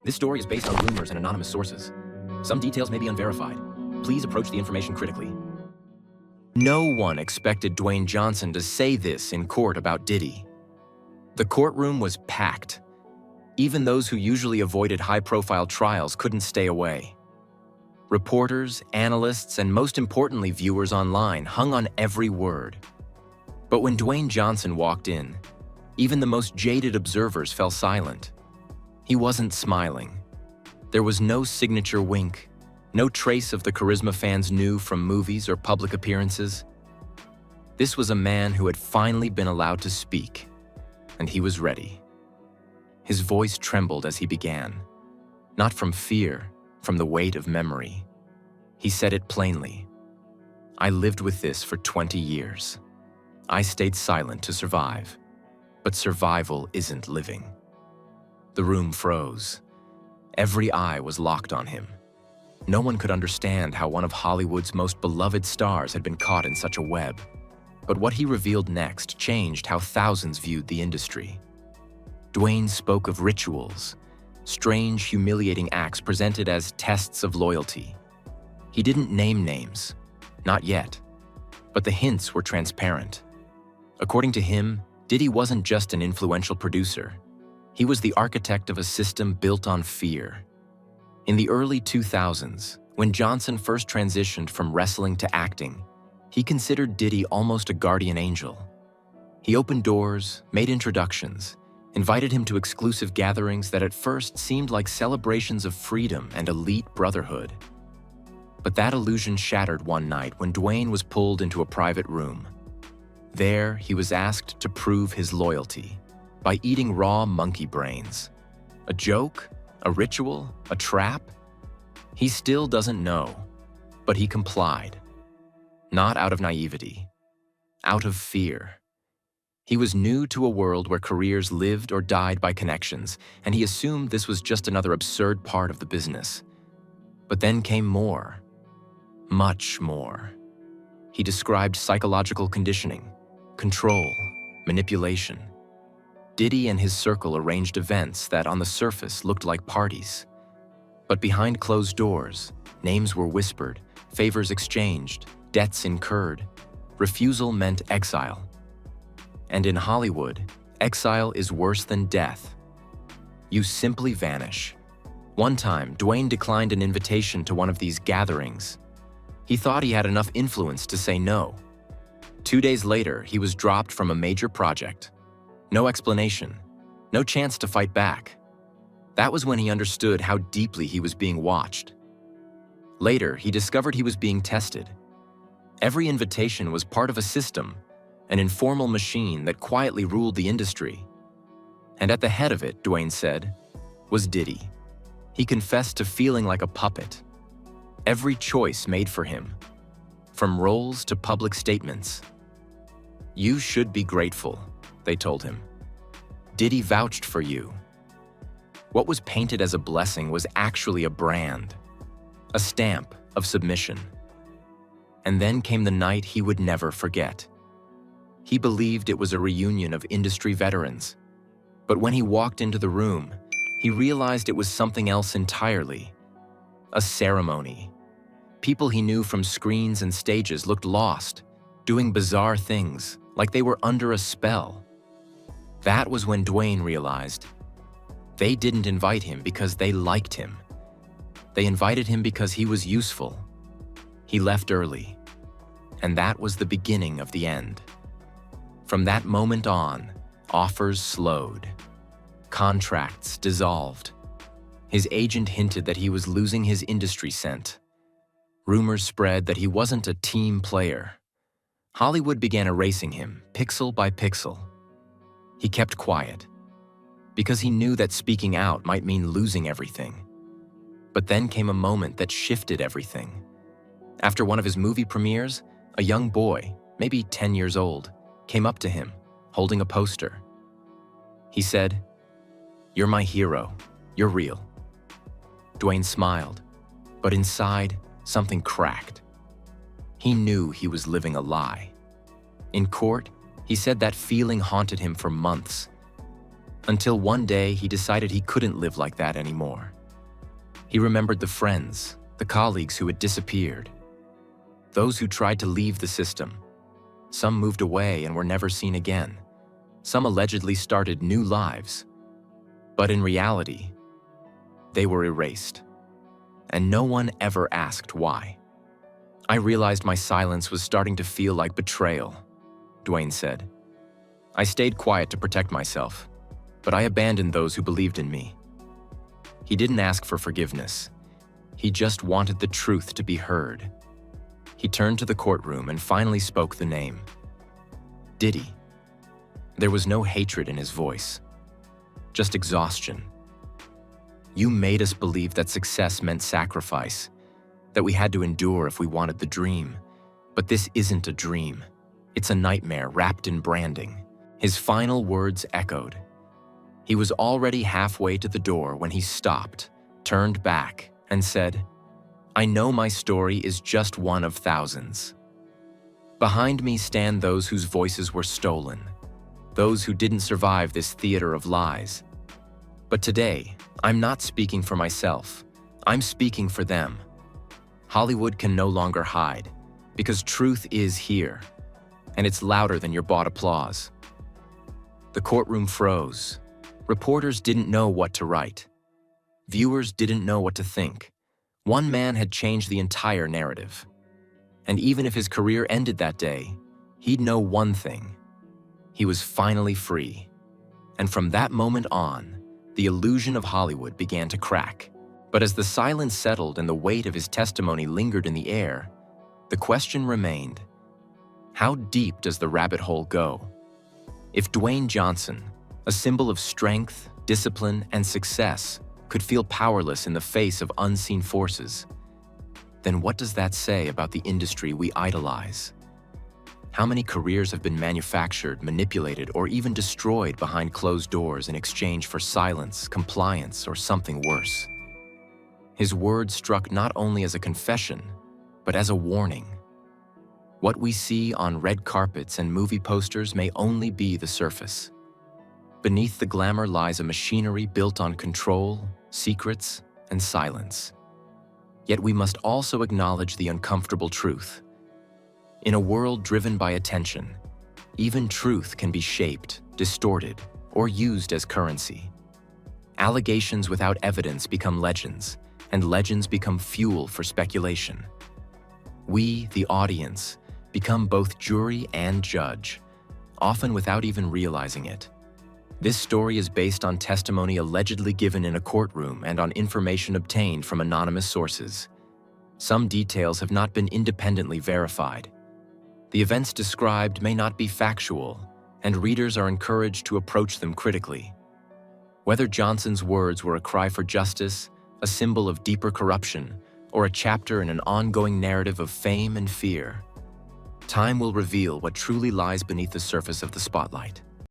This story is based on rumors and anonymous sources. Some details may be unverified. Please approach the information critically. No one expected Dwayne Johnson to say this in court about Diddy. The courtroom was packed. Even those who usually avoided high-profile trials couldn't stay away. Reporters, analysts, and most importantly viewers online hung on every word. But when Dwayne Johnson walked in, even the most jaded observers fell silent. He wasn't smiling. There was no signature wink, no trace of the charisma fans knew from movies or public appearances. This was a man who had finally been allowed to speak, and he was ready. His voice trembled as he began, not from fear, from the weight of memory. He said it plainly. "I lived with this for 20 years. I stayed silent to survive, but survival isn't living." The room froze. Every eye was locked on him. No one could understand how one of Hollywood's most beloved stars had been caught in such a web. But what he revealed next changed how thousands viewed the industry. Dwayne spoke of rituals, strange, humiliating acts presented as tests of loyalty. He didn't name names, not yet, but the hints were transparent. According to him, Diddy wasn't just an influential producer. He was the architect of a system built on fear. In the early 2000s, when Johnson first transitioned from wrestling to acting, he considered Diddy almost a guardian angel. He opened doors, made introductions, invited him to exclusive gatherings that at first seemed like celebrations of freedom and elite brotherhood. But that illusion shattered one night when Dwayne was pulled into a private room. There, he was asked to prove his loyalty by eating raw monkey brains. A joke? A ritual? A trap? He still doesn't know, but he complied. Not out of naivety, out of fear. He was new to a world where careers lived or died by connections, and he assumed this was just another absurd part of the business. But then came more, much more. He described psychological conditioning, control, manipulation. Diddy and his circle arranged events that on the surface looked like parties. But behind closed doors, names were whispered, favors exchanged, debts incurred. Refusal meant exile. And in Hollywood, exile is worse than death. You simply vanish. One time, Dwayne declined an invitation to one of these gatherings. He thought he had enough influence to say no. 2 days later, he was dropped from a major project. No explanation, no chance to fight back. That was when he understood how deeply he was being watched. Later, he discovered he was being tested. Every invitation was part of a system, an informal machine that quietly ruled the industry. And at the head of it, Dwayne said, was Diddy. He confessed to feeling like a puppet. Every choice made for him, from roles to public statements. "You should be grateful," they told him. "Diddy vouched for you." What was painted as a blessing was actually a brand, a stamp of submission. And then came the night he would never forget. He believed it was a reunion of industry veterans. But when he walked into the room, he realized it was something else entirely. A ceremony. People he knew from screens and stages looked lost, doing bizarre things, like they were under a spell. That was when Dwayne realized they didn't invite him because they liked him. They invited him because he was useful. He left early, and that was the beginning of the end. From that moment on, offers slowed. Contracts dissolved. His agent hinted that he was losing his industry scent. Rumors spread that he wasn't a team player. Hollywood began erasing him, pixel by pixel. He kept quiet, because he knew that speaking out might mean losing everything. But then came a moment that shifted everything. After one of his movie premieres, a young boy, maybe 10 years old, came up to him, holding a poster. He said, "You're my hero. You're real." Dwayne smiled, but inside, something cracked. He knew he was living a lie. In court, he said that feeling haunted him for months. Until one day he decided he couldn't live like that anymore. He remembered the friends, the colleagues who had disappeared, those who tried to leave the system. Some moved away and were never seen again. Some allegedly started new lives. But in reality, they were erased. And no one ever asked why. I realized my silence was starting to feel like betrayal, Dwayne said. I stayed quiet to protect myself, but I abandoned those who believed in me. He didn't ask for forgiveness. He just wanted the truth to be heard. He turned to the courtroom and finally spoke the name. Diddy. There was no hatred in his voice, just exhaustion. You made us believe that success meant sacrifice, that we had to endure if we wanted the dream. But this isn't a dream. It's a nightmare wrapped in branding. His final words echoed. He was already halfway to the door when he stopped, turned back, and said, I know my story is just one of thousands. Behind me stand those whose voices were stolen, those who didn't survive this theater of lies. But today, I'm not speaking for myself. I'm speaking for them. Hollywood can no longer hide, because truth is here, and it's louder than your bought applause. The courtroom froze. Reporters didn't know what to write. Viewers didn't know what to think. One man had changed the entire narrative. And even if his career ended that day, he'd know one thing. He was finally free. And from that moment on, the illusion of Hollywood began to crack. But as the silence settled and the weight of his testimony lingered in the air, the question remained, how deep does the rabbit hole go? If Dwayne Johnson, a symbol of strength, discipline, and success, could feel powerless in the face of unseen forces, then what does that say about the industry we idolize? How many careers have been manufactured, manipulated, or even destroyed behind closed doors in exchange for silence, compliance, or something worse? His words struck not only as a confession, but as a warning. What we see on red carpets and movie posters may only be the surface. Beneath the glamour lies a machinery built on control, secrets, and silence. Yet we must also acknowledge the uncomfortable truth. In a world driven by attention, even truth can be shaped, distorted, or used as currency. Allegations without evidence become legends, and legends become fuel for speculation. We, the audience, become both jury and judge, often without even realizing it. This story is based on testimony allegedly given in a courtroom and on information obtained from anonymous sources. Some details have not been independently verified. The events described may not be factual, and readers are encouraged to approach them critically. Whether Johnson's words were a cry for justice, a symbol of deeper corruption, or a chapter in an ongoing narrative of fame and fear, time will reveal what truly lies beneath the surface of the spotlight.